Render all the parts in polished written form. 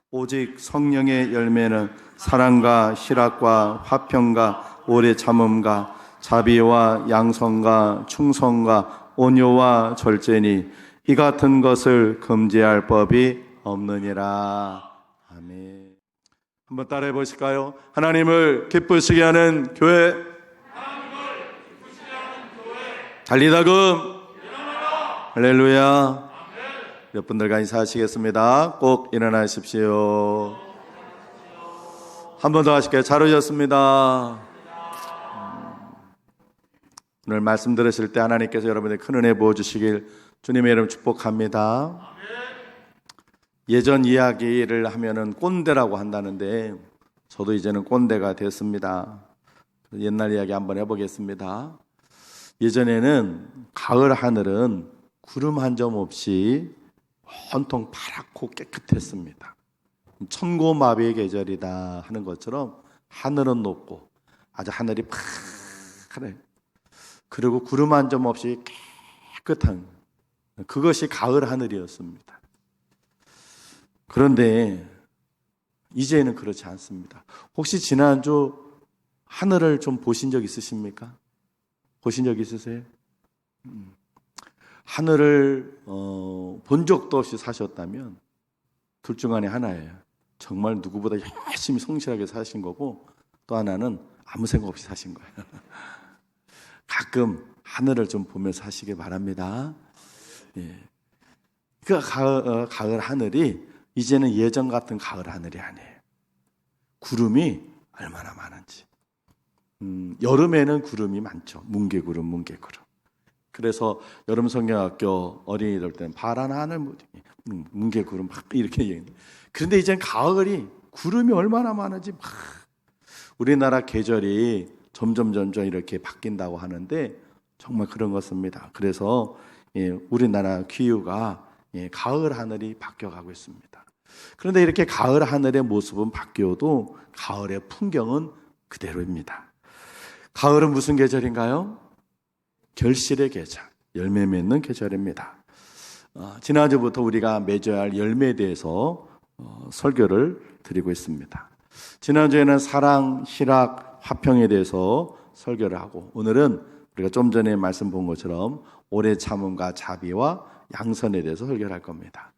오직 성령의 열매는 사랑과 희락과 화평과 오래 참음과 자비와 양성과 충성과 온유와 절제니 이 같은 것을 금지할 법이 없느니라. 아멘. 한번 따라해 보실까요? 하나님을 기쁘시게 하는 교회, 달리다금, 할렐루야. 몇 분들과 인사하시겠습니다. 꼭 일어나십시오. 한 번 더 하실게요. 잘 오셨습니다. 오늘 말씀 들으실 때 하나님께서 여러분의 큰 은혜 부어주시길 주님의 이름 축복합니다. 예전 이야기를 하면은 꼰대라고 한다는데 저도 이제는 꼰대가 됐습니다. 옛날 이야기 한번 해보겠습니다. 예전에는 가을 하늘은 구름 한 점 없이 온통 파랗고 깨끗했습니다. 천고마비의 계절이다 하는 것처럼 하늘은 높고 아주 하늘이 파래. 그리고 구름 한 점 없이 깨끗한 그것이 가을 하늘이었습니다. 그런데 이제는 그렇지 않습니다. 혹시 지난주 하늘을 좀 보신 적 있으십니까? 보신 적 있으세요? 하늘을 본 적도 없이 사셨다면 둘 중 안에 하나예요. 정말 누구보다 열심히 성실하게 사신 거고, 또 하나는 아무 생각 없이 사신 거예요. 가끔 하늘을 좀 보면서 사시길 바랍니다. 예. 그 가을 하늘이 이제는 예전 같은 가을 하늘이 아니에요. 구름이 얼마나 많은지. 여름에는 구름이 많죠. 뭉게구름, 뭉게구름. 그래서 여름 성경학교 어린이들 때는 파란 하늘, 뭉게구름 막 이렇게 얘기해요. 그런데 이제는 가을이 구름이 얼마나 많은지 막 우리나라 계절이 점점 이렇게 바뀐다고 하는데 정말 그런 것입니다. 그래서 우리나라 기후가 가을 하늘이 바뀌어가고 있습니다. 그런데 이렇게 가을 하늘의 모습은 바뀌어도 가을의 풍경은 그대로입니다. 가을은 무슨 계절인가요? 결실의 계절, 열매 맺는 계절입니다. 지난주부터 우리가 맺어야 할 열매에 대해서 설교를 드리고 있습니다. 지난주에는 사랑, 희락, 화평에 대해서 설교를 하고, 오늘은 우리가 좀 전에 말씀 본 것처럼 오래 참음과 자비와 양선에 대해서 설교를 할 겁니다.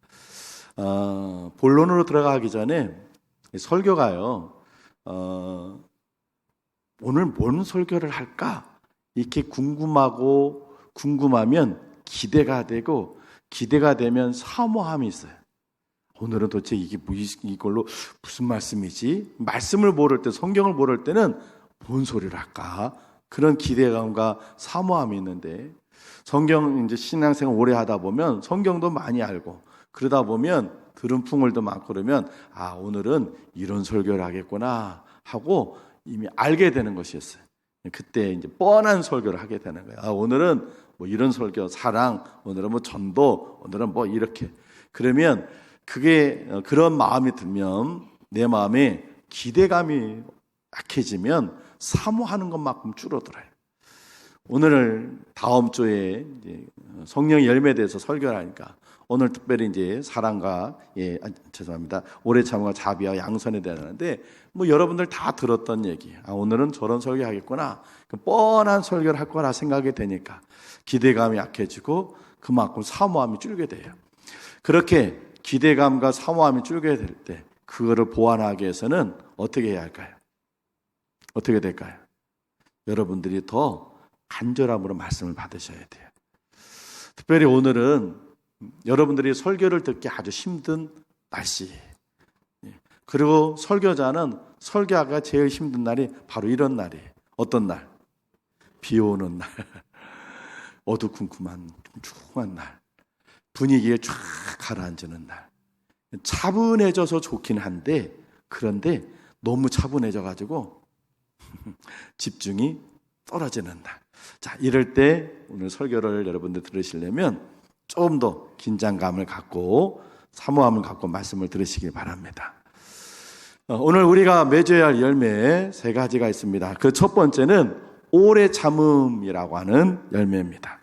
본론으로 들어가기 전에 설교가요, 오늘 뭔 설교를 할까? 이렇게 궁금하면 기대가 되고, 기대가 되면 사모함이 있어요. 오늘은 도대체 이걸로 무슨 말씀이지? 말씀을 모를 때, 성경을 모를 때는 뭔 소리를 할까? 그런 기대감과 사모함이 있는데, 성경 이제 신앙생활 오래 하다 보면 성경도 많이 알고, 그러다 보면 들은 풍월도 많고 그러면 오늘은 이런 설교를 하겠구나 하고 이미 알게 되는 것이었어요. 그때 이제 뻔한 설교를 하게 되는 거예요. 오늘은 뭐 이런 설교, 사랑, 오늘은 뭐 전도, 오늘은 뭐 이렇게. 그러면 그게 그런 마음이 들면, 내 마음에 기대감이 약해지면 사모하는 것만큼 줄어들어요. 오늘 다음 주에 이제 성령의 열매에 대해서 설교를 하니까 오늘 특별히 이제 사랑과 오래 참음과 자비와 양선에 대하는데, 뭐 여러분들 다 들었던 얘기. 오늘은 저런 설교 하겠구나. 뻔한 설교를 할 거라 생각이 되니까 기대감이 약해지고 그만큼 사모함이 줄게 돼요. 그렇게 기대감과 사모함이 줄게 될 때 그거를 보완하기 위해서는 어떻게 해야 할까요? 어떻게 될까요? 여러분들이 더 간절함으로 말씀을 받으셔야 돼요. 특별히 오늘은 여러분들이 설교를 듣기 아주 힘든 날씨, 그리고 설교자는 설교하기가 제일 힘든 날이 바로 이런 날이에요. 어떤 날? 비 오는 날, 어두컴컴한 춥한 날, 분위기에 쫙 가라앉는 날. 차분해져서 좋긴 한데, 그런데 너무 차분해져가지고 집중이 떨어지는 날. 자, 이럴 때 오늘 설교를 여러분들 들으시려면 좀 더 긴장감을 갖고 사모함을 갖고 말씀을 들으시길 바랍니다. 오늘 우리가 맺어야 할 열매 세 가지가 있습니다. 그 첫 번째는 오래 참음이라고 하는 열매입니다.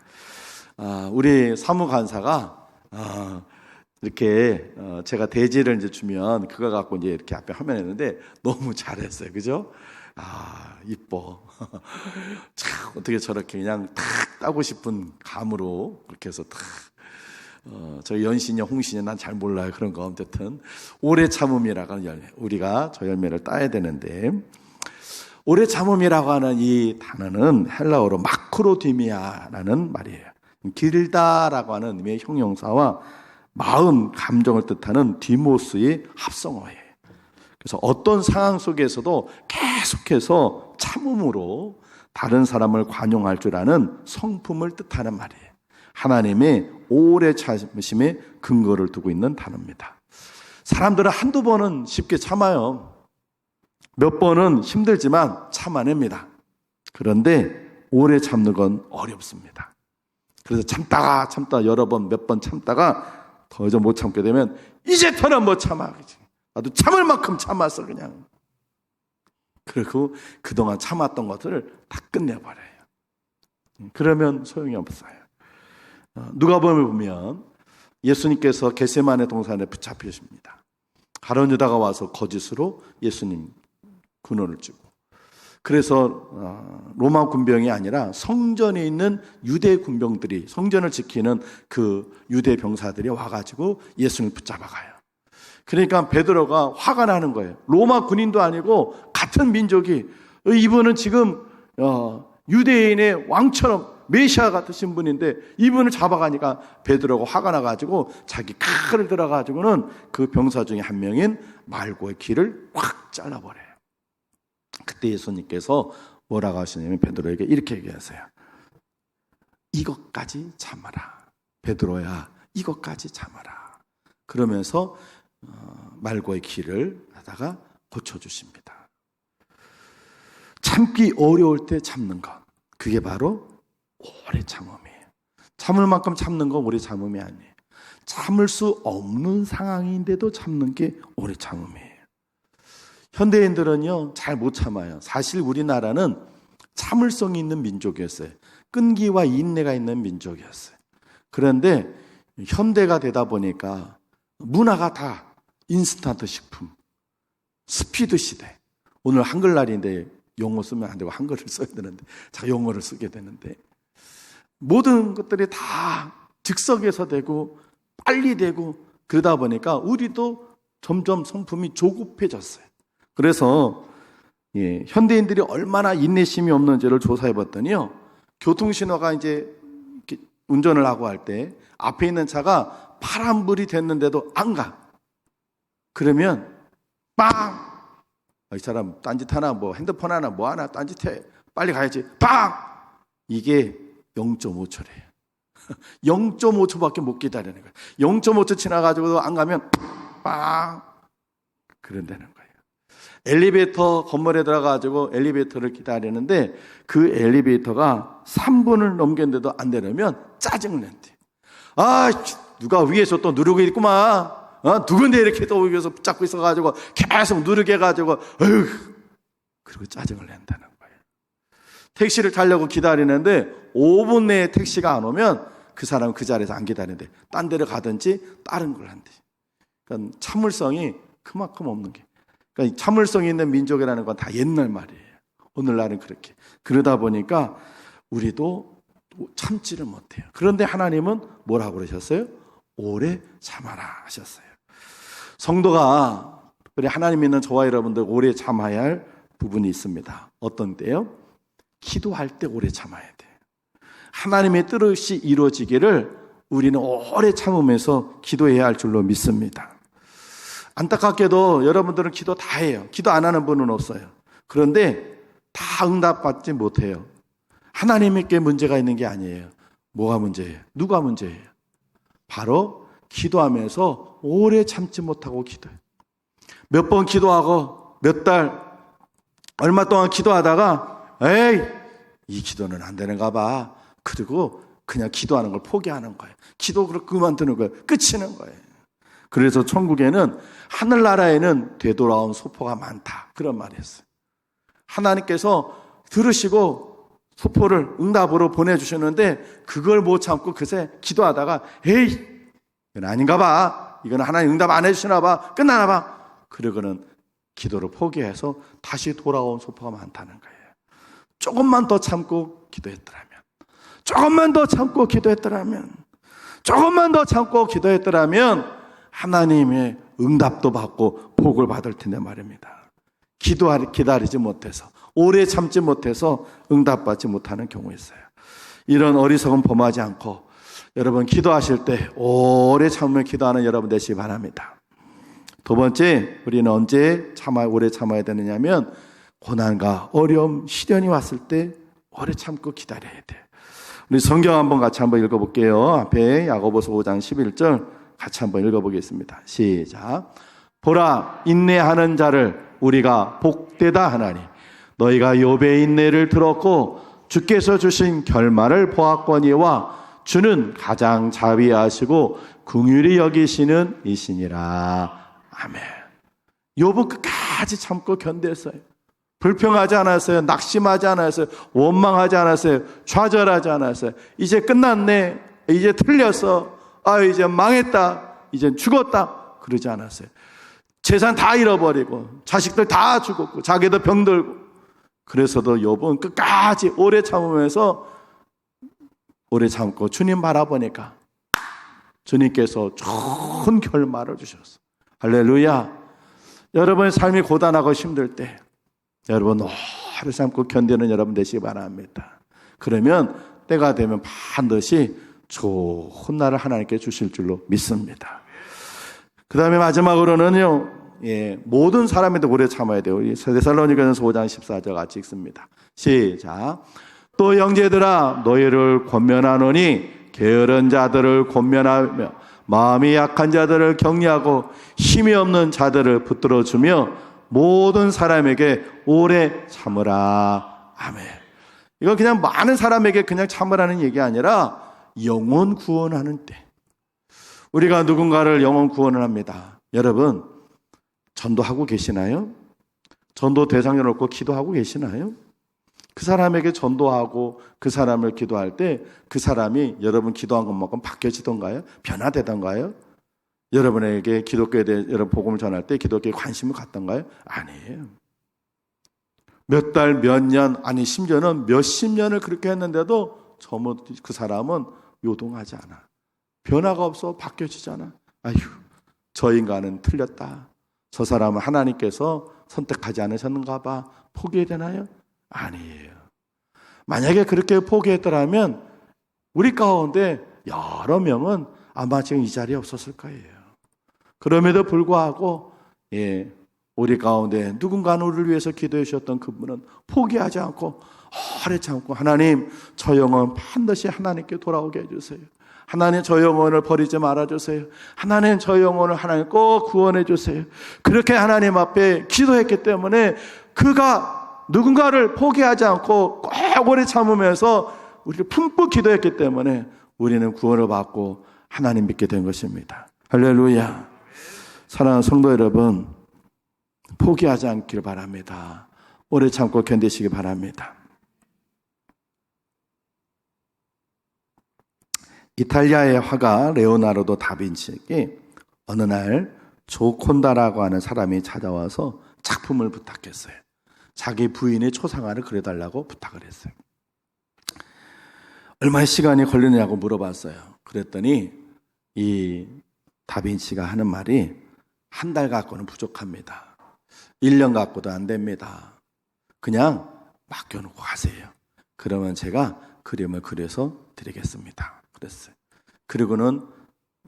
우리 사무간사가 이렇게 제가 대지를 이제 주면 그거 갖고 이제 이렇게 앞에 화면에 했는데 너무 잘했어요. 그죠? 아, 이뻐. 참, 어떻게 저렇게 그냥 탁 따고 싶은 감으로 그렇게 해서 탁. 저 연신이 홍신이 난 잘 몰라요. 그런 거. 어쨌든 오래 참음이라고 하는 열매, 우리가 저 열매를 따야 되는데, 오래 참음이라고 하는 이 단어는 헬라어로 마크로디미아라는 말이에요. 길다라고 하는 의미의 형용사와 마음, 감정을 뜻하는 디모스의 합성어예요. 그래서 어떤 상황 속에서도 계속해서 참음으로 다른 사람을 관용할 줄 아는 성품을 뜻하는 말이에요. 하나님의 오래 참으심에 근거를 두고 있는 단어입니다. 사람들은 한두 번은 쉽게 참아요. 몇 번은 힘들지만 참아냅니다. 그런데 오래 참는 건 어렵습니다. 그래서 참다가 여러 번, 몇 번 참다가 더 이상 못 참게 되면 이제 더는 못 참아. 나도 참을 만큼 참았어 그냥. 그리고 그동안 참았던 것들을 다 끝내버려요. 그러면 소용이 없어요. 누가복음에 보면 예수님께서 겟세마네 동산에 붙잡히십니다. 가룟 유다가 와서 거짓으로 예수님 군원을 주고, 그래서 로마 군병이 아니라 성전에 있는 유대 군병들이, 성전을 지키는 그 유대 병사들이 와가지고 예수님을 붙잡아가요. 그러니까 베드로가 화가 나는 거예요. 로마 군인도 아니고 같은 민족이, 이분은 지금 유대인의 왕처럼 메시아 같으신 분인데 이분을 잡아가니까 베드로가 화가 나가지고 자기 칼을 들어가지고는 그 병사 중에 한 명인 말고의 귀를 확 잘라버려요. 그때 예수님께서 뭐라고 하시냐면 베드로에게 이렇게 얘기하세요. 이것까지 참아라. 베드로야, 이것까지 참아라. 그러면서 말고의 귀를 하다가 고쳐주십니다. 참기 어려울 때 참는 것, 그게 바로 오래 참음이에요. 참을 만큼 참는 건 오래 참음이 아니에요. 참을 수 없는 상황인데도 참는 게 오래 참음이에요. 현대인들은요, 잘 못 참아요. 사실 우리나라는 참을성이 있는 민족이었어요. 끈기와 인내가 있는 민족이었어요. 그런데 현대가 되다 보니까 문화가 다 인스턴트 식품, 스피드 시대. 오늘 한글날인데 영어 쓰면 안 되고 한글을 써야 되는데 자 영어를 쓰게 되는데, 모든 것들이 다 즉석에서 되고 빨리 되고 그러다 보니까 우리도 점점 성품이 조급해졌어요. 그래서 현대인들이 얼마나 인내심이 없는지를 조사해 봤더니요, 교통신호가 이제 운전을 하고 할 때 앞에 있는 차가 파란불이 됐는데도 안 가. 그러면 빵! 이 사람 딴짓 하나, 뭐 핸드폰 하나, 뭐 하나 딴짓해. 빨리 가야지. 빵! 이게 0.5초래요. 0.5초밖에 못 기다리는 거예요. 0.5초 지나가지고도 안 가면 빵! 그런다는 거예요. 엘리베이터 건물에 들어가가지고 엘리베이터를 기다리는데 그 엘리베이터가 3분을 넘겼는데도 안 되려면 짜증을 낸대. 아, 누가 위에서 또 누르고 있구만. 누군데 이렇게 또 위에서 붙잡고 있어가지고 계속 누르게 해가지고, 어휴, 그리고 짜증을 낸다는 거예요. 택시를 타려고 기다리는데 5분 내에 택시가 안 오면 그 사람은 그 자리에서 안 기다리는데 딴 데를 가든지 다른 걸 한대. 그러니까 참을성이 그만큼 없는 게. 그러니까 참을성이 있는 민족이라는 건 다 옛날 말이에요. 오늘날은 그렇게. 그러다 보니까 우리도 참지를 못해요. 그런데 하나님은 뭐라고 그러셨어요? 오래 참아라 하셨어요. 성도가, 그래 하나님 믿는 저와 여러분들 오래 참아야 할 부분이 있습니다. 어떤 때요? 기도할 때 오래 참아야 돼요. 하나님의 뜻이 이루어지기를 우리는 오래 참으면서 기도해야 할 줄로 믿습니다. 안타깝게도 여러분들은 기도 다 해요. 기도 안 하는 분은 없어요. 그런데 다 응답받지 못해요. 하나님께 문제가 있는 게 아니에요. 뭐가 문제예요? 누가 문제예요? 바로 기도하면서 오래 참지 못하고 기도해요. 몇 번 기도하고 몇 달, 얼마 동안 기도하다가 에이, 이 기도는 안 되는가 봐. 그리고 그냥 기도하는 걸 포기하는 거예요. 기도 그만두는 거예요. 끝이는 거예요. 그래서 천국에는, 하늘나라에는 되돌아온 소포가 많다, 그런 말이 있어요. 하나님께서 들으시고 소포를 응답으로 보내주셨는데 그걸 못 참고 그새 기도하다가 에이, 이건 아닌가 봐. 이거는 하나님 응답 안 해주시나 봐. 끝나나 봐. 그러고는 기도를 포기해서 다시 돌아온 소포가 많다는 거예요. 조금만 더 참고 기도했더라면, 조금만 더 참고 기도했더라면, 조금만 더 참고 기도했더라면 하나님의 응답도 받고 복을 받을 텐데 말입니다. 기다리지 못해서, 오래 참지 못해서 응답받지 못하는 경우 있어요. 이런 어리석은 범하지 않고 여러분 기도하실 때 오래 참으며 기도하는 여러분 되시기 바랍니다. 두 번째, 우리는 언제 오래 참아야 되느냐면 고난과 어려움, 시련이 왔을 때 오래 참고 기다려야 돼요. 우리 성경 한번 같이 한번 읽어볼게요. 앞에 야고보서 5장 11절 같이 한번 읽어보겠습니다. 시작. 보라, 인내하는 자를 우리가 복되다 하나니 너희가 욥의 인내를 들었고 주께서 주신 결말을 보았거니와 주는 가장 자비하시고 긍휼히 여기시는 이시니라. 아멘. 욥은 끝까지 참고 견뎠어요. 불평하지 않았어요. 낙심하지 않았어요. 원망하지 않았어요. 좌절하지 않았어요. 이제 끝났네. 이제 틀렸어. 이제 망했다. 이제 죽었다. 그러지 않았어요. 재산 다 잃어버리고 자식들 다 죽었고 자기도 병들고, 그래서도 욥은 끝까지 오래 참으면서 오래 참고 주님 바라보니까 주님께서 좋은 결말을 주셨어요. 할렐루야. 여러분의 삶이 고단하고 힘들 때 여러분 오래 참고 견디는 여러분 되시기 바랍니다. 그러면 때가 되면 반드시 좋은 날을 하나님께 주실 줄로 믿습니다. 그 다음에 마지막으로는요, 모든 사람에도 오래 참아야 돼요. 데살로니가전서 5장 14절 같이 읽습니다. 시작. 또 형제들아, 너희를 권면하노니 게으른 자들을 권면하며 마음이 약한 자들을 격려하고 힘이 없는 자들을 붙들어주며 모든 사람에게 오래 참으라. 아멘. 이거 그냥 많은 사람에게 그냥 참으라는 얘기 아니라 영혼 구원하는 때 우리가 누군가를 영혼 구원을 합니다. 여러분 전도하고 계시나요? 전도 대상을 놓고 기도하고 계시나요? 그 사람에게 전도하고 그 사람을 기도할 때 그 사람이 여러분 기도한 것만큼 바뀌어지던가요? 변화되던가요? 여러분에게 기독교에 대해 여러분 복음을 전할 때 기독교에 관심을 갖던가요? 아니에요. 몇 달, 몇 년, 아니 심지어는 몇십 년을 그렇게 했는데도 그 사람은 요동하지 않아. 변화가 없어. 바뀌어지지 않아. 아휴, 저 인간은 틀렸다. 저 사람은 하나님께서 선택하지 않으셨는가 봐. 포기해야 되나요? 아니에요. 만약에 그렇게 포기했더라면 우리 가운데 여러 명은 아마 지금 이 자리에 없었을 거예요. 그럼에도 불구하고 우리 가운데 누군가는 우리를 위해서 기도해 주셨던 그분은 포기하지 않고 오래 참고 하나님 저 영혼 반드시 하나님께 돌아오게 해주세요. 하나님 저 영혼을 버리지 말아주세요. 하나님 저 영혼을 하나님 꼭 구원해 주세요. 그렇게 하나님 앞에 기도했기 때문에 그가 누군가를 포기하지 않고 꼭 오래 참으면서 우리를 품고 기도했기 때문에 우리는 구원을 받고 하나님 믿게 된 것입니다. 할렐루야. 사랑하는 성도 여러분, 포기하지 않기를 바랍니다. 오래 참고 견디시기 바랍니다. 이탈리아의 화가 레오나르도 다빈치에게 어느 날 조콘다라고 하는 사람이 찾아와서 작품을 부탁했어요. 자기 부인의 초상화를 그려달라고 부탁을 했어요. 얼마의 시간이 걸리느냐고 물어봤어요. 그랬더니 이 다빈치가 하는 말이 한 달 갖고는 부족합니다. 1년 갖고도 안 됩니다. 그냥 맡겨놓고 가세요. 그러면 제가 그림을 그려서 드리겠습니다. 그랬어요. 그리고는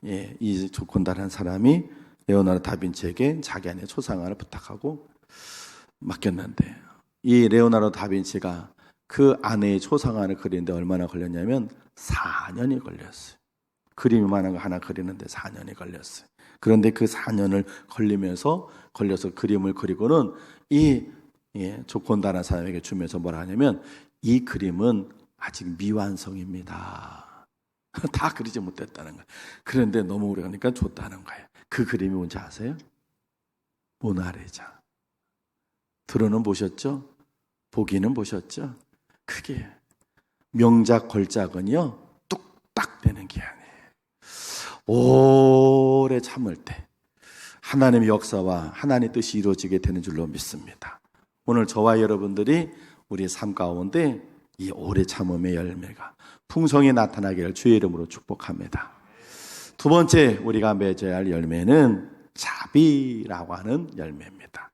이 조콘다라는 사람이 레오나르도 다빈치에게 자기 아내의 초상화를 부탁하고 맡겼는데 이 레오나르도 다빈치가 그 아내의 초상화를 그리는데 얼마나 걸렸냐면 4년이 걸렸어요. 그림 이만한 거 하나 그리는데 4년이 걸렸어요. 그런데 그 4년을 걸려서 그림을 그리고는 이 조콘다라는 사람에게 주면서 뭐라 하냐면 이 그림은 아직 미완성입니다. 다 그리지 못했다는 거예요. 그런데 너무 오래 가니까 줬다는 거예요. 그 그림이 뭔지 아세요? 모나리자. 들어는 보셨죠? 보기는 보셨죠? 그게 명작 걸작은요 뚝딱 되는 게 아니에요. 오래 참을 때 하나님의 역사와 하나님의 뜻이 이루어지게 되는 줄로 믿습니다. 오늘 저와 여러분들이 우리의 삶 가운데 이 오래 참음의 열매가 풍성히 나타나기를 주의 이름으로 축복합니다. 두 번째 우리가 맺어야 할 열매는 자비라고 하는 열매입니다.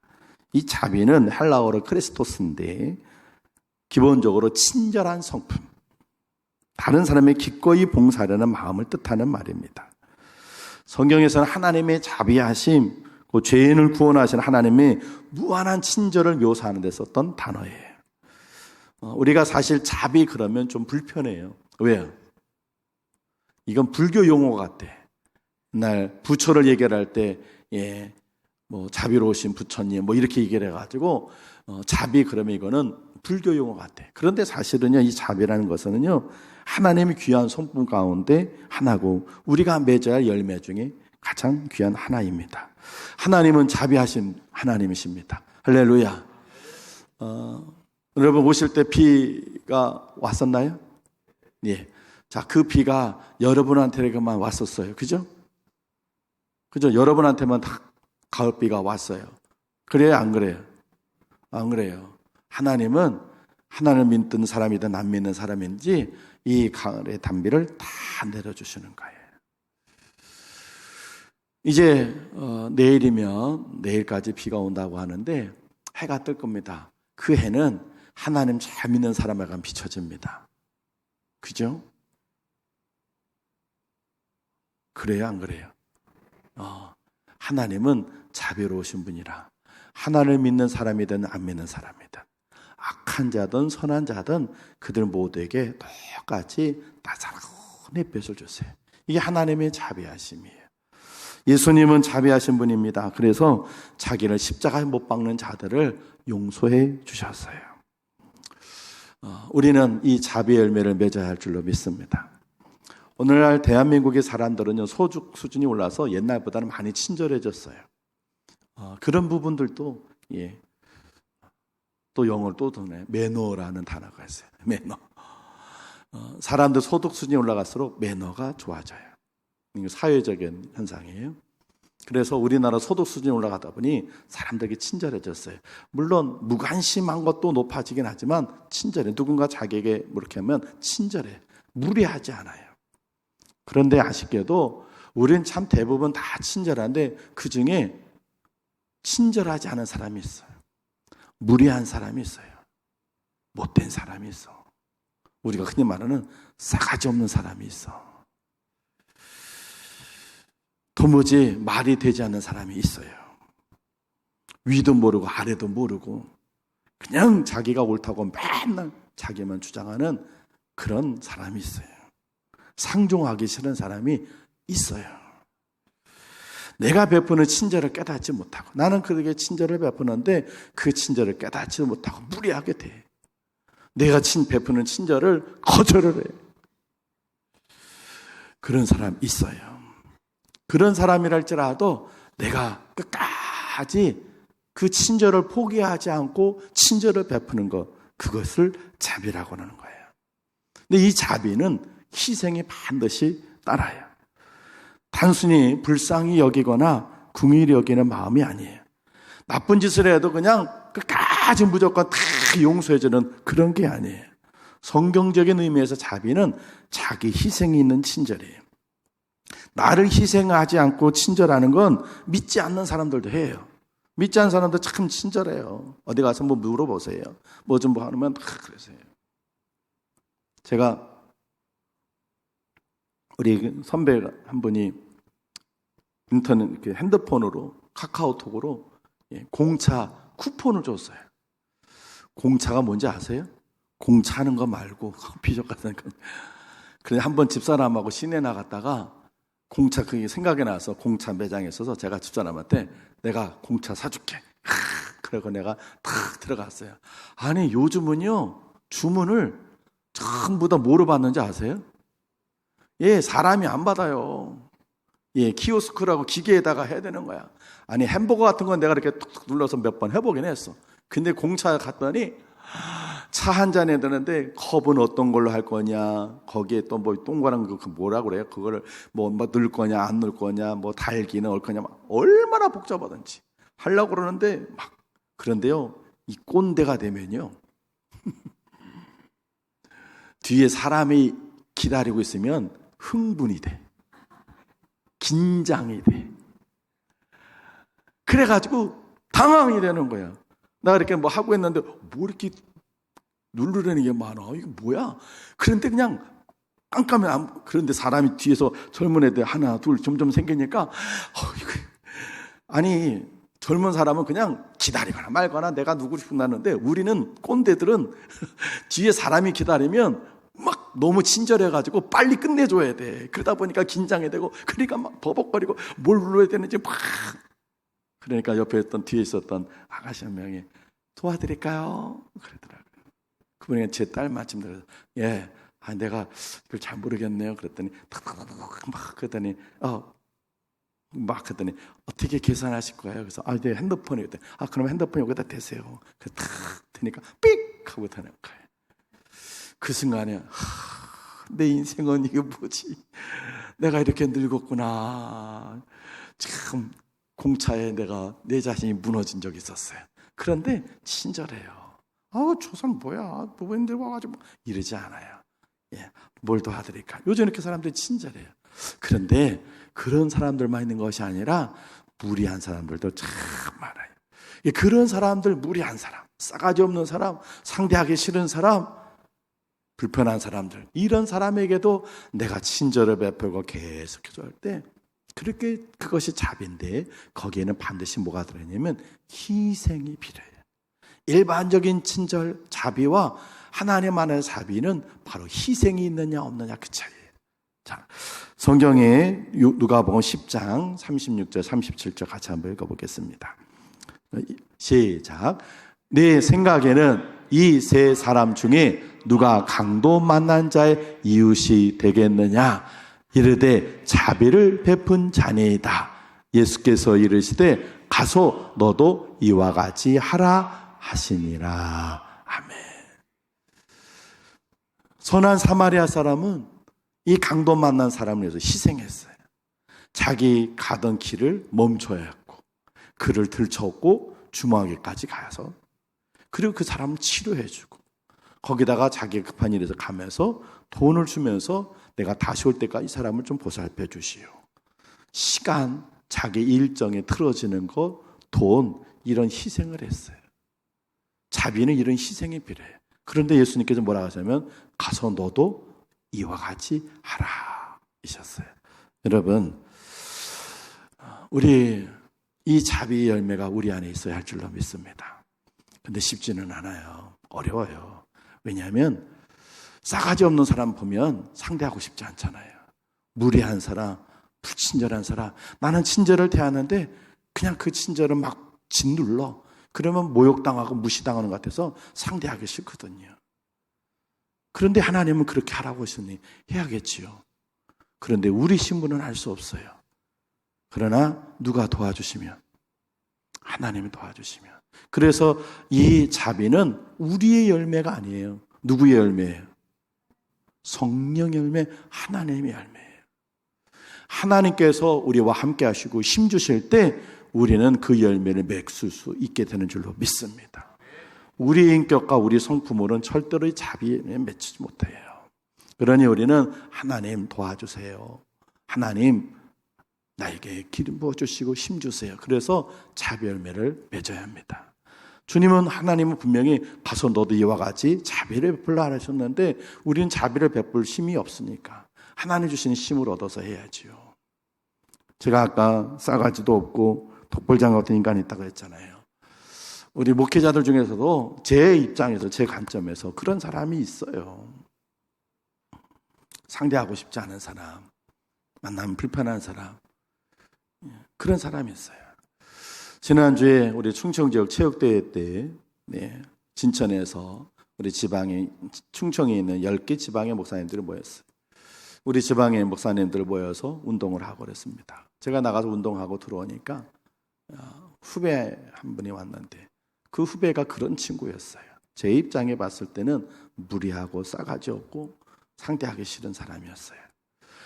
이 자비는 헬라어로 크리스토스인데 기본적으로 친절한 성품, 다른 사람의 기꺼이 봉사하려는 마음을 뜻하는 말입니다. 성경에서는 하나님의 자비하심, 그 죄인을 구원하신 하나님의 무한한 친절을 묘사하는 데 썼던 단어예요. 우리가 사실 자비 그러면 좀 불편해요. 왜요? 이건 불교 용어 같아. 옛날 부처를 얘기할 때, 뭐 자비로우신 부처님, 뭐 이렇게 얘기를 해가지고 자비 그러면 이거는 불교 용어 같아. 그런데 사실은요, 이 자비라는 것은요, 하나님의 귀한 성품 가운데 하나고 우리가 맺어야 할 열매 중에 가장 귀한 하나입니다. 하나님은 자비하신 하나님이십니다. 할렐루야. 여러분 오실 때 비가 왔었나요? 예. 자, 그 비가 여러분한테만 왔었어요. 그죠? 그죠? 여러분한테만 다 가을비가 왔어요. 그래요? 안 그래요? 안 그래요. 하나님은 하나님을 믿는 사람이든 안 믿는 사람인지 이 가을의 단비를 다 내려주시는 거예요. 이제 내일이면 내일까지 비가 온다고 하는데 해가 뜰 겁니다. 그 해는 하나님 잘 믿는 사람에게 비춰집니다. 그죠? 그래요? 안 그래요? 하나님은 자비로우신 분이라 하나님을 믿는 사람이든 안 믿는 사람이든 악한 자든 선한 자든 그들 모두에게 똑같이 나사로운 햇볕을 주세요. 이게 하나님의 자비하심이에요. 예수님은 자비하신 분입니다. 그래서 자기를 십자가에 못 박는 자들을 용서해 주셨어요. 우리는 이 자비의 열매를 맺어야 할 줄로 믿습니다. 오늘날 대한민국의 사람들은 소득 수준이 올라서 옛날보다는 많이 친절해졌어요. 그런 부분들도 또 영어를 또 드네. 매너라는 단어가 있어요. 매너. 사람들 소득 수준이 올라갈수록 매너가 좋아져요. 이거 사회적인 현상이에요. 그래서 우리나라 소득 수준이 올라가다 보니 사람들이 친절해졌어요. 물론 무관심한 것도 높아지긴 하지만 친절해. 누군가 자기에게 이렇게 하면 친절해. 무리하지 않아요. 그런데 아쉽게도 우리는 참 대부분 다 친절한데 그중에 친절하지 않은 사람이 있어요. 무리한 사람이 있어요. 못된 사람이 있어. 우리가 흔히 말하는 싸가지 없는 사람이 있어. 도무지 말이 되지 않는 사람이 있어요. 위도 모르고 아래도 모르고 그냥 자기가 옳다고 맨날 자기만 주장하는 그런 사람이 있어요. 상종하기 싫은 사람이 있어요. 내가 베푸는 친절을 깨닫지 못하고 나는 그에게 친절을 베푸는데 그 친절을 깨닫지 못하고 무리하게 돼. 내가 베푸는 친절을 거절을 해. 그런 사람 있어요. 그런 사람이랄지라도 내가 끝까지 그 친절을 포기하지 않고 친절을 베푸는 것, 그것을 자비라고 하는 거예요. 근데 이 자비는 희생이 반드시 따라요. 단순히 불쌍히 여기거나 궁일이 여기는 마음이 아니에요. 나쁜 짓을 해도 그냥 끝까지 무조건 다 용서해주는 그런 게 아니에요. 성경적인 의미에서 자비는 자기 희생이 있는 친절이에요. 나를 희생하지 않고 친절하는 건 믿지 않는 사람들도 해요. 믿지 않는 사람들 참 친절해요. 어디 가서 뭐 물어보세요. 뭐 좀 뭐 하면 그러세요. 제가 우리 선배 한 분이 인터넷 핸드폰으로 카카오톡으로 공차 쿠폰을 줬어요. 공차가 뭔지 아세요? 공차하는 거 말고 커피숍 같은 거. 그래 한번 집사람하고 시내 나갔다가 공차 그게 생각이 나서 공차 매장에 있어서 제가 집사람한테 내가 공차 사줄게. 그러고 내가 탁 들어갔어요. 아니 요즘은요 주문을 전부 다 뭐로 받는지 아세요? 사람이 안 받아요. 키오스크라고 기계에다가 해야 되는 거야. 아니 햄버거 같은 건 내가 이렇게 툭툭 눌러서 몇 번 해보긴 했어. 근데 공차 갔더니 차 한 잔에 드는데 컵은 어떤 걸로 할 거냐, 거기에 또 뭐 동그란 그 뭐라 그래요? 그거를 뭐 넣을 거냐 안 넣을 거냐, 뭐 달기는 올 거냐, 막 얼마나 복잡하든지 하려고 그러는데 막. 그런데요, 이 꼰대가 되면요 뒤에 사람이 기다리고 있으면 흥분이 돼, 긴장이 돼. 그래가지고 당황이 되는 거야. 나 이렇게 뭐 하고 있는데 뭐 이렇게 누르려는 게 많아, 이게 뭐야? 그런데 그냥 깜깜해. 그런데 사람이 뒤에서 젊은 애들 하나 둘 점점 생기니까 아니, 젊은 사람은 그냥 기다리거나 말거나 내가 누구 싶은 나는데, 우리는 꼰대들은 뒤에 사람이 기다리면 막 너무 친절해가지고 빨리 끝내줘야 돼. 그러다 보니까 긴장이 되고, 그러니까 막 버벅거리고 뭘 눌러야 되는지 막. 그러니까 옆에 있던 뒤에 있었던 아가씨 한 명이 도와드릴까요? 그러더라고요. 그분이 제 딸 마침 들어서 예, 내가 그걸 잘 모르겠네요. 그랬더니 탁탁탁탁 막 그랬더니 막 했더니 어떻게 계산하실 거예요? 그래서 네, 핸드폰에 있대. 그럼 핸드폰 여기다 대세요. 탁 대니까 삑 하고 되는 거예요. 그 순간에 내 인생은 이게 뭐지? 내가 이렇게 늙었구나. 참 공차에 내가 내 자신이 무너진 적이 있었어요. 그런데 친절해요. 저 사람 뭐야? 노인들 와가지고 이러지 않아요. 예, 뭘 도와드릴까? 요즘 이렇게 사람들이 친절해요. 그런데 그런 사람들만 있는 것이 아니라 무리한 사람들도 참 많아요. 그런 사람들, 무리한 사람, 싸가지 없는 사람, 상대하기 싫은 사람, 불편한 사람들, 이런 사람에게도 내가 친절을 베풀고 계속해서 할 때, 그렇게 그것이 자비인데 거기에는 반드시 뭐가 들어있냐면 희생이 필요해요. 일반적인 친절, 자비와 하나님 안의 자비는 바로 희생이 있느냐 없느냐 그 차이예요. 자, 성경에 누가복음 10장 36절 37절 같이 한번 읽어보겠습니다. 시작. 내 생각에는 이 세 사람 중에 누가 강도 만난 자의 이웃이 되겠느냐? 이르되 자비를 베푼 자니이다. 예수께서 이르시되 가서 너도 이와 같이 하라 하시니라. 아멘. 선한 사마리아 사람은 이 강도 만난 사람을 위해서 희생했어요. 자기 가던 길을 멈춰야 했고, 그를 들쳤고 주막에까지 가서, 그리고 그 사람을 치료해주고, 거기다가 자기 급한 일에서 가면서 돈을 주면서 내가 다시 올 때까지 이 사람을 좀 보살펴 주시오. 시간, 자기 일정에 틀어지는 것, 돈, 이런 희생을 했어요. 자비는 이런 희생이 필요해요. 그런데 예수님께서 뭐라고 하시냐면 가서 너도 이와 같이 하라 이셨어요. 여러분, 우리 이 자비의 열매가 우리 안에 있어야 할 줄로 믿습니다. 근데 쉽지는 않아요. 어려워요. 왜냐하면 싸가지 없는 사람 보면 상대하고 싶지 않잖아요. 무례한 사람, 불친절한 사람, 나는 친절을 대하는데 그냥 그 친절을 막 짓눌러. 그러면 모욕당하고 무시당하는 것 같아서 상대하기 싫거든요. 그런데 하나님은 그렇게 하라고 하시니 해야겠지요. 그런데 우리 신분은 할 수 없어요. 그러나 누가 도와주시면, 하나님이 도와주시면. 그래서 이 자비는 우리의 열매가 아니에요. 누구의 열매예요? 성령의 열매, 하나님의 열매예요. 하나님께서 우리와 함께 하시고 힘 주실 때 우리는 그 열매를 맺을 수 있게 되는 줄로 믿습니다. 우리의 인격과 우리 성품으로는 절대로 이 자비에 맺지 못해요. 그러니 우리는 하나님 도와주세요. 하나님 나에게 기름 부어주시고 힘 주세요. 그래서 자비 열매를 맺어야 합니다. 주님은, 하나님은 분명히 가서 너도 이와 같이 자비를 베풀라 하셨는데 우리는 자비를 베풀 힘이 없으니까 하나님 주시는 힘을 얻어서 해야지요. 제가 아까 싸가지도 없고 독불장 같은 인간이 있다고 했잖아요. 우리 목회자들 중에서도 제 입장에서, 제 관점에서 그런 사람이 있어요. 상대하고 싶지 않은 사람, 만나면 불편한 사람, 그런 사람이 있어요. 지난주에 우리 충청지역 체육대회 때 진천에서 우리 지방에, 충청에 있는 10개 지방의 목사님들이 모였어요. 우리 지방의 목사님들 모여서 운동을 하고 그랬습니다. 제가 나가서 운동하고 들어오니까 후배 한 분이 왔는데 그 후배가 그런 친구였어요. 제 입장에 봤을 때는 무리하고 싸가지 없고 상대하기 싫은 사람이었어요.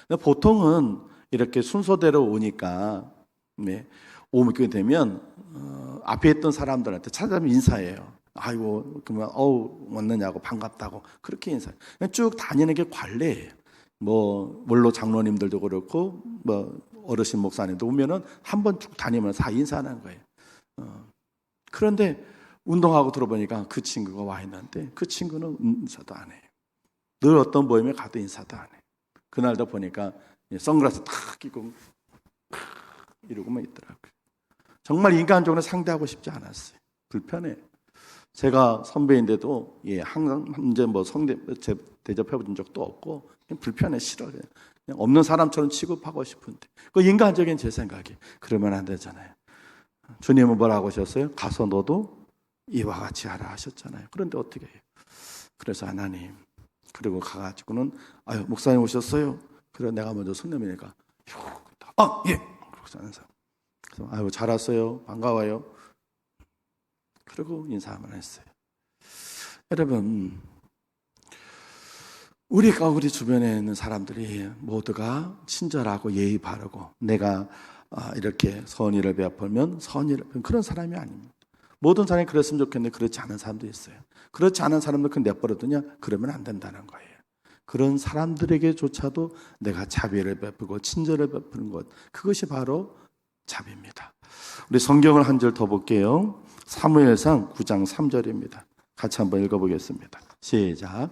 근데 보통은 이렇게 순서대로 오니까 오게 되면 앞에 있던 사람들한테 찾아가면 인사해요. 아이고 그러면 왔느냐고 반갑다고 그렇게 인사해요. 그냥 쭉 다니는 게 관례예요. 원로 장로님들도 그렇고 어르신 목사님도 오면은 한 번 쭉 다니면서 다 인사하는 거예요. 그런데 운동하고 들어보니까 그 친구가 와 있는데 그 친구는 인사도 안 해요. 늘 어떤 모임에 가도 인사도 안 해요. 그날도 보니까 선글라스 탁 끼고 이러고만 있더라고요. 정말 인간적으로 상대하고 싶지 않았어요. 불편해. 제가 선배인데도 항상 이제 대접해 본 적도 없고 그냥 불편해, 싫어요. 그냥 없는 사람처럼 취급하고 싶은데 그 인간적인 제 생각이 그러면 안 되잖아요. 주님은 뭐라고 하셨어요? 가서 너도 이와 같이 하라 하셨잖아요. 그런데 어떻게 해요? 그래서 하나님 그리고 가가지고는 목사님 오셨어요. 그래서 내가 먼저 손 내미니까 예. 그래서 잘 왔어요. 반가워요. 그리고 인사만 했어요. 여러분, 우리 주변에 있는 사람들이 모두가 친절하고 예의 바르고 내가 이렇게 선의를 베풀면 선의를 베푸는 그런 사람이 아닙니다. 모든 사람이 그랬으면 좋겠는데 그렇지 않은 사람도 있어요. 그렇지 않은 사람들 그냥 내버려두냐? 그러면 안 된다는 거예요. 그런 사람들에게조차도 내가 자비를 베푸고 친절을 베푸는 것, 그것이 바로 자비입니다. 우리 성경을 한 절 더 볼게요. 사무엘상 9장 3절입니다. 같이 한번 읽어보겠습니다. 시작.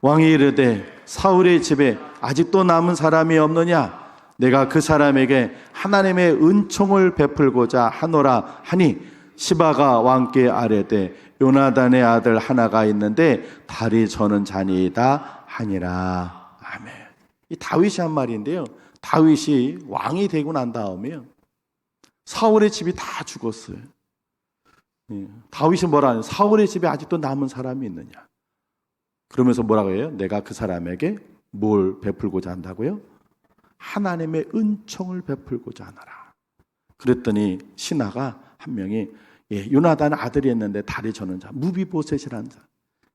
왕이 이르되 사울의 집에 아직도 남은 사람이 없느냐? 내가 그 사람에게 하나님의 은총을 베풀고자 하노라 하니 시바가 왕께 아뢰되 요나단의 아들 하나가 있는데 다리 저는 자니이다 하니라. 아멘. 이 다윗이 한 말인데요. 다윗이 왕이 되고 난 다음에 사울의 집이 다 죽었어요. 다윗이 뭐라 하냐? 사울의 집에 아직도 남은 사람이 있느냐? 그러면서 뭐라고 해요? 내가 그 사람에게 뭘 베풀고자 한다고요? 하나님의 은총을 베풀고자 하노라. 그랬더니 신하가 한 명이 요나단 아들이 있는데 다리 저는 자, 무비보셋이라는 자,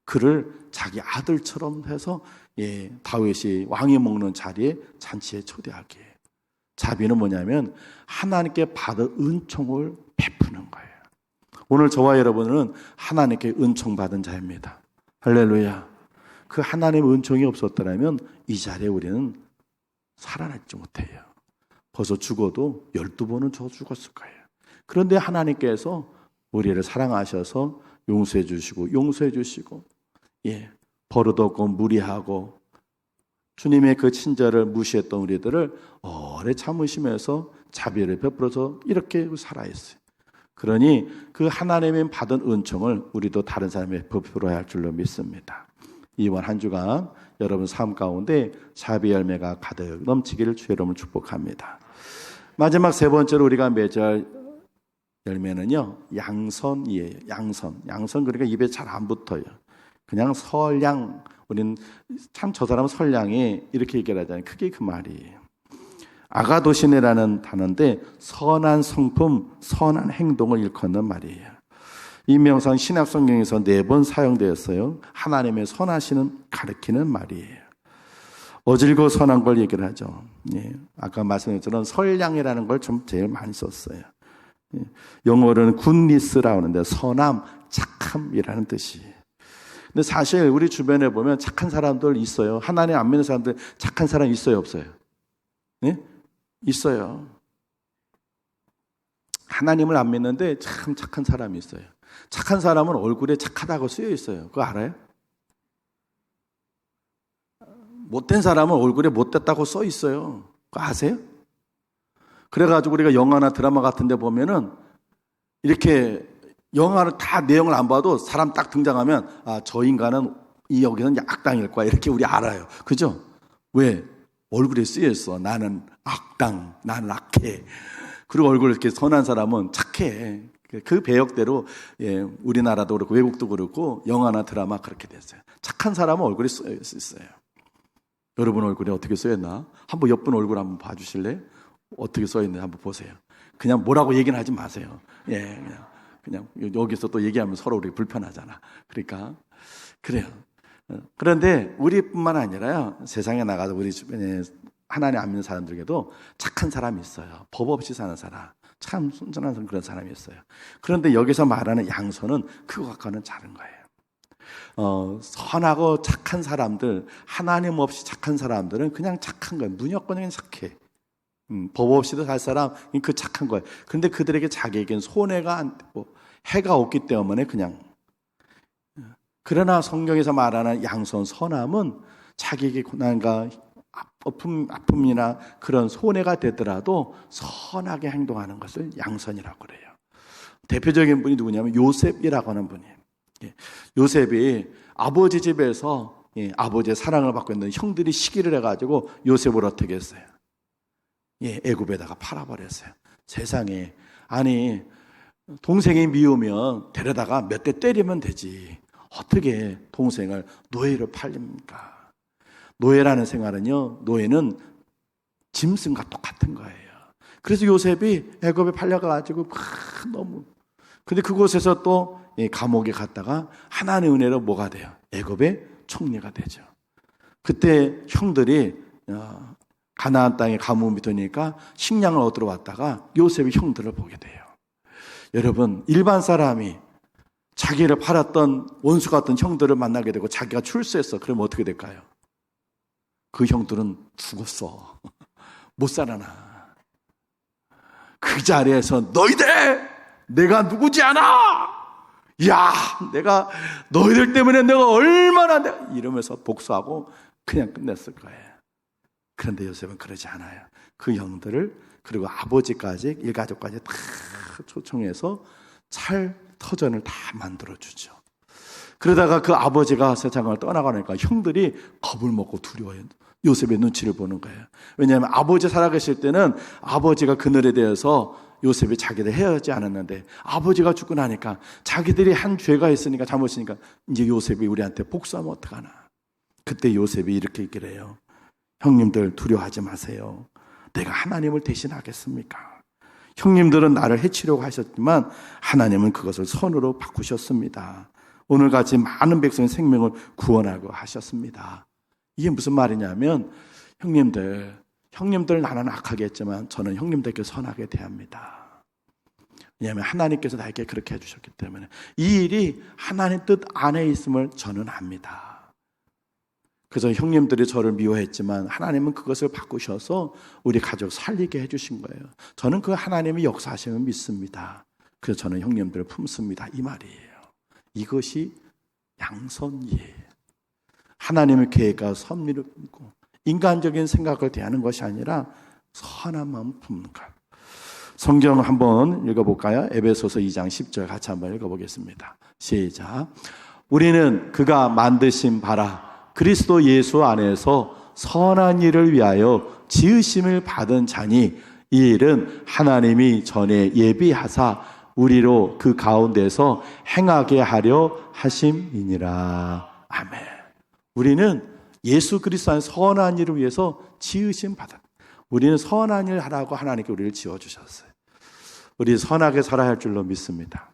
그를 자기 아들처럼 해서 다윗이 왕이 먹는 자리에 잔치에 초대하게. 자비는 뭐냐면 하나님께 받은 은총을 베푸는 거예요. 오늘 저와 여러분은 하나님께 은총 받은 자입니다. 할렐루야. 그 하나님의 은총이 없었더라면 이 자리에 우리는 살아남지 못해요. 벌써 죽어도 12번은 저 죽었을 거예요. 그런데 하나님께서 우리를 사랑하셔서 용서해 주시고 버릇없고 무리하고 주님의 그 친절을 무시했던 우리들을 오래 참으시면서 자비를 베풀어서 이렇게 살아있어요. 그러니 그 하나님의 받은 은총을 우리도 다른 사람에게 베풀어야 할 줄로 믿습니다. 이번 한 주간 여러분 삶 가운데 자비 열매가 가득 넘치기를 주의 이름으로 축복합니다. 마지막 세 번째로 우리가 맺을 열매는요, 양선이에요. 양선 그러니까 입에 잘 안 붙어요. 그냥 설량. 우리는 참 저 사람은 설량이 이렇게 얘기를 하잖아요. 그게 그 말이에요. 아가도시네라는 단어인데 선한 성품, 선한 행동을 일컫는 말이에요. 이 명상 신약 성경에서 4번 사용되었어요. 하나님의 선하시는 가르치는 말이에요. 어질고 선한 걸 얘기를 하죠. 아까 말씀드렸던 설량이라는 걸 좀 제일 많이 썼어요. 영어로는 굿니스라고 하는데 선함, 착함이라는 뜻이에요. 근데 사실 우리 주변에 보면 착한 사람들 있어요. 하나님 안 믿는 사람들 착한 사람 있어요, 없어요? 있어요. 하나님을 안 믿는데 참 착한 사람이 있어요. 착한 사람은 얼굴에 착하다고 쓰여 있어요. 그거 알아요? 못된 사람은 얼굴에 못됐다고 써 있어요. 그거 아세요? 그래가지고 우리가 영화나 드라마 같은 데 보면은 이렇게 영화를 다 내용을 안 봐도 사람 딱 등장하면 저 인간은 이 여기는 악당일 거야. 이렇게 우리 알아요. 그죠? 왜? 얼굴에 쓰여 있어. 나는 악당, 나는 악해. 그리고 얼굴 이렇게 선한 사람은 착해. 그 배역대로 우리나라도 그렇고 외국도 그렇고 영화나 드라마 그렇게 됐어요. 착한 사람은 얼굴에 쓰여 있어요. 여러분 얼굴에 어떻게 쓰여 있나? 한번 옆분 얼굴 한번 봐주실래요? 어떻게 써 있는지 한번 보세요. 그냥 뭐라고 얘기는 하지 마세요. 그냥 그냥 여기서 또 얘기하면 서로 우리 불편하잖아. 그러니까 그래요. 그런데 우리뿐만 아니라요, 세상에 나가서 우리 주변에 하나님 안 믿는 사람들에게도 착한 사람이 있어요. 법 없이 사는 사람, 참 순전한 그런 사람이 있어요. 그런데 여기서 말하는 양손은 그것과는 다른 거예요. 선하고 착한 사람들, 하나님 없이 착한 사람들은 그냥 착한 거예요. 무조건 착해. 법 없이도 살 사람, 그 착한 거예요. 그런데 그들에게 자기에겐 손해가 안 되고 해가 없기 때문에 그냥. 그러나 성경에서 말하는 양손 선함은 자기에게 고난과 아픔이나 그런 손해가 되더라도 선하게 행동하는 것을 양선이라고 그래요. 대표적인 분이 누구냐면 요셉이라고 하는 분이에요. 요셉이 아버지 집에서 아버지의 사랑을 받고 있는 형들이 시기를 해가지고 요셉을 어떻게 했어요? 애굽에다가 팔아버렸어요. 세상에, 아니 동생이 미우면 데려다가 몇 대 때리면 되지, 어떻게 동생을 노예로 팔립니까? 노예라는 생활은요, 노예는 짐승과 똑같은 거예요. 그래서 요셉이 애굽에 팔려가지고 너무, 근데 그곳에서 또 감옥에 갔다가 하나님의 은혜로 뭐가 돼요? 애굽의 총리가 되죠. 그때 형들이 가나안 땅에 가뭄이 드니까 식량을 얻으러 왔다가 요셉이 형들을 보게 돼요. 여러분, 일반 사람이 자기를 팔았던 원수 같은 형들을 만나게 되고 자기가 출세했어. 그러면 어떻게 될까요? 그 형들은 죽었어. 못 살아나. 그 자리에서 너희들 내가 누구지 않아? 야, 내가 너희들 때문에 내가 얼마나 이러면서 복수하고 그냥 끝냈을 거예요. 그런데 요셉은 그러지 않아요. 그 형들을 그리고 아버지까지 일가족까지 다 초청해서 터전을 다 만들어주죠. 그러다가 그 아버지가 세상을 떠나가니까 형들이 겁을 먹고 두려워요. 요셉의 눈치를 보는 거예요. 왜냐하면 아버지 살아계실 때는 아버지가 그늘에 대해서 요셉이 자기들 헤어지지 않았는데 아버지가 죽고 나니까 자기들이 한 죄가 있으니까 잘못이니까 이제 요셉이 우리한테 복수하면 어떡하나. 그때 요셉이 이렇게 얘기를 해요. 형님들 두려워하지 마세요. 내가 하나님을 대신하겠습니까? 형님들은 나를 해치려고 하셨지만 하나님은 그것을 선으로 바꾸셨습니다. 오늘같이 많은 백성의 생명을 구원하고 하셨습니다. 이게 무슨 말이냐면 형님들 나는 악하게 했지만 저는 형님들께 선하게 대합니다. 왜냐하면 하나님께서 나에게 그렇게 해주셨기 때문에 이 일이 하나님 뜻 안에 있음을 저는 압니다. 그래서 형님들이 저를 미워했지만 하나님은 그것을 바꾸셔서 우리 가족 살리게 해주신 거예요. 저는 그 하나님의 역사하심을 믿습니다. 그래서 저는 형님들을 품습니다. 이 말이에요. 이것이 양선이에요. 하나님의 계획과 섭리를 품고 인간적인 생각을 대하는 것이 아니라 선한 마음을 품는 것. 성경 한번 읽어볼까요? 에베소서 2장 10절 같이 한번 읽어보겠습니다. 시작. 우리는 그가 만드신 바라 그리스도 예수 안에서 선한 일을 위하여 지으심을 받은 자니 이 일은 하나님이 전에 예비하사 우리로 그 가운데서 행하게 하려 하심이니라. 아멘. 우리는 예수 그리스도 안에 선한 일을 위해서 지으심 받았다. 우리는 선한 일 하라고 하나님께 우리를 지어주셨어요. 우리 선하게 살아야 할 줄로 믿습니다.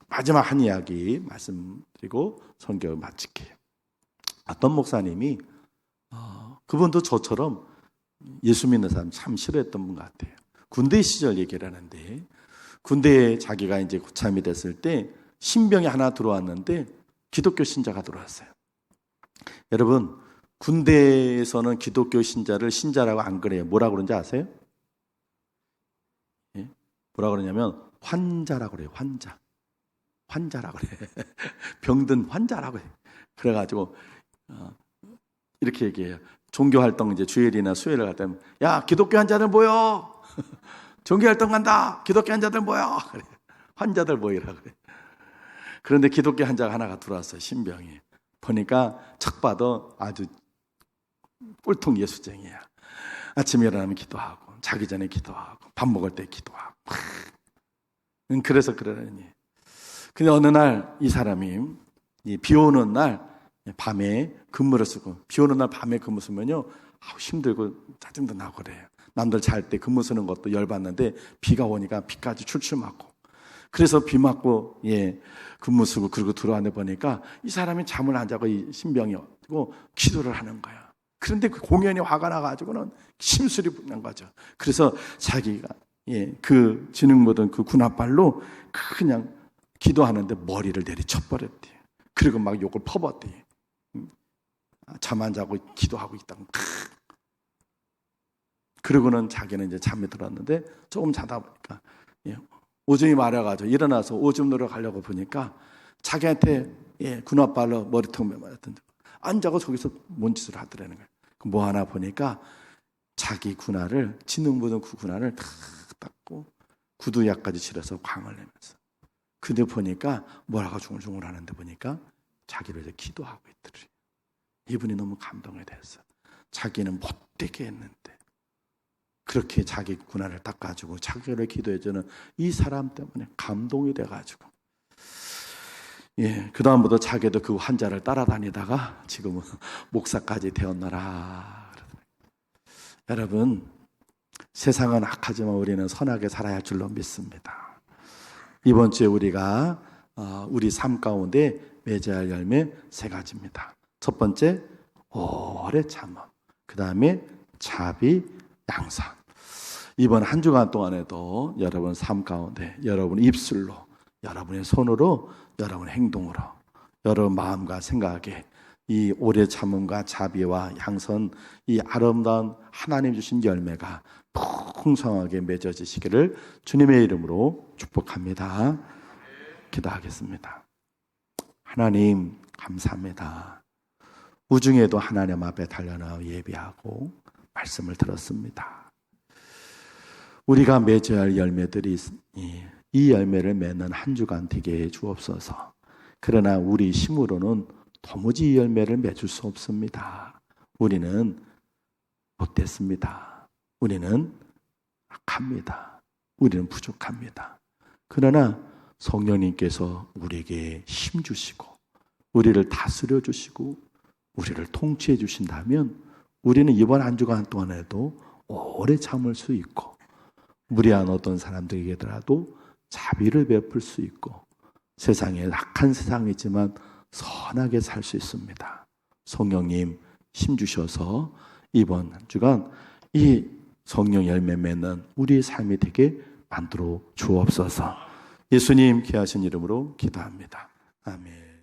마지막 한 이야기 말씀드리고 선교를 마칠게요. 어떤 목사님이 그분도 저처럼 예수 믿는 사람 참 싫어했던 분 같아요. 군대 시절 얘기를 하는데 군대에 자기가 이제 고참이 됐을 때 신병이 하나 들어왔는데 기독교 신자가 들어왔어요. 여러분, 군대에서는 기독교 신자를 신자라고 안 그래요. 뭐라고 그러는지 아세요? 예? 뭐라고 그러냐면 환자라고 그래요. 환자라고 그래. 병든 환자라고 해. 그래가지고 이렇게 얘기해요. 종교활동 이제 주일이나 수요일을 갈 때면 야, 기독교 환자들 모여. 종교활동 간다. 기독교 환자들 모여. 그래. 환자들 모이라 그래. 그런데 기독교 환자가 하나가 들어왔어요. 신병이. 보니까 척 봐도 아주 꼴통 예수쟁이야. 아침에 일어나면 기도하고 자기 전에 기도하고 밥 먹을 때 기도하고. 그래서 그러니. 근데 어느 날 이 사람이 비 오는 날 밤에 근무를 쓰고 비 오는 날 밤에 근무 쓰면요 힘들고 짜증도 나고 그래요. 남들 잘 때 근무 쓰는 것도 열받는데 비가 오니까 비까지 출출 맞고 그래서 비 맞고 근무 쓰고 그러고 들어왔는데 보니까 이 사람이 잠을 안 자고 이 신병이 고 기도를 하는 거야. 그런데 그 공연이 화가 나가지고는 심술이 붙는 거죠. 그래서 자기가 그 지능 모든 그 군합발로 그냥 기도하는데 머리를 내리쳐버렸대요. 그리고 막 욕을 퍼붓대요. 잠 안 자고 기도하고 있다고. 그러고는 자기는 이제 잠에 들었는데 조금 자다 보니까 오줌이 마려가지고 일어나서 오줌 누러 가려고 보니까 자기한테 군합발로 머리통에 맞았던데 앉아고 저기서 뭔 짓을 하더라는 거예요. 뭐 하나 보니까 자기 군화를 지능 묻은 그 군화를 탁 닦고 구두약까지 칠해서 광을 내면서 근데 보니까 뭐라고 중얼중얼 하는데 보니까 자기를 이제 기도하고 있더래요. 이분이 너무 감동이 됐어요. 자기는 못되게 했는데 그렇게 자기 군화를 닦아주고 자기를 기도해주는 이 사람 때문에 감동이 돼가지고 그 다음부터 자기도 그 환자를 따라다니다가 지금은 목사까지 되었노라. 여러분, 세상은 악하지만 우리는 선하게 살아야 할 줄로 믿습니다. 이번 주에 우리가 우리 삶 가운데 맺어야 할 열매 3가지입니다. 첫 번째, 오래 참음. 그 다음에 자비, 양산. 이번 한 주간 동안에도 여러분 삶 가운데 여러분 입술로, 여러분의 손으로, 여러분의 행동으로, 여러분 마음과 생각에 이 오래 참음과 자비와 양선, 이 아름다운 하나님 주신 열매가 풍성하게 맺어지시기를 주님의 이름으로 축복합니다. 기도하겠습니다. 하나님 감사합니다. 우중에도 하나님 앞에 달려나와 예배하고 말씀을 들었습니다. 우리가 맺어야 할 열매들이 이 열매를 맺는 한 주간 되게 해 주옵소서. 그러나 우리 힘으로는 도무지 이 열매를 맺을 수 없습니다. 우리는 못됐습니다. 우리는 악합니다. 우리는 부족합니다. 그러나 성령님께서 우리에게 힘 주시고 우리를 다스려 주시고 우리를 통치해 주신다면 우리는 이번 한 주간 동안에도 오래 참을 수 있고 무리한 어떤 사람들에게라도 자비를 베풀 수 있고 세상에 악한 세상이지만 선하게 살 수 있습니다. 성령님 힘 주셔서 이번 한 주간 이 성령 열매 맺는 우리의 삶이 되게 만들어 주옵소서. 예수님 귀하신 이름으로 기도합니다. 아멘.